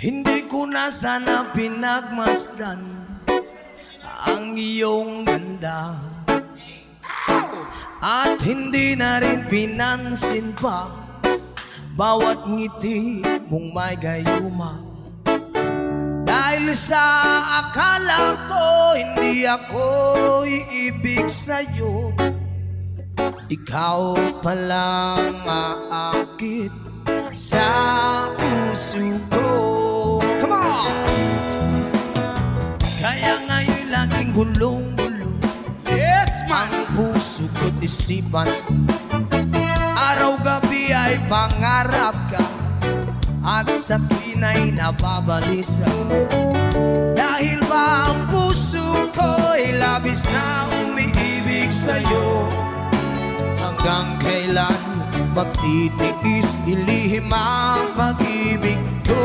Hindi ko na sana pinagmasdan ang iyong ganda, at hindi na rin pinansin pa bawat ngiti mong may gayuma. Dahil sa akala ko hindi ako iibig sa'yo, ikaw palang aakit sa puso ko. Come on! Kaya ngayon laging gulong-gulong, Yes, man! ang puso ko't isipan. Araw-gabi ay pangarap ka, at sa tuwin ay nababalisa. Dahil ba ang puso ko'y labis na umiibig sa'yo, hanggang kailan magtitiis ilihim ang pag-ibig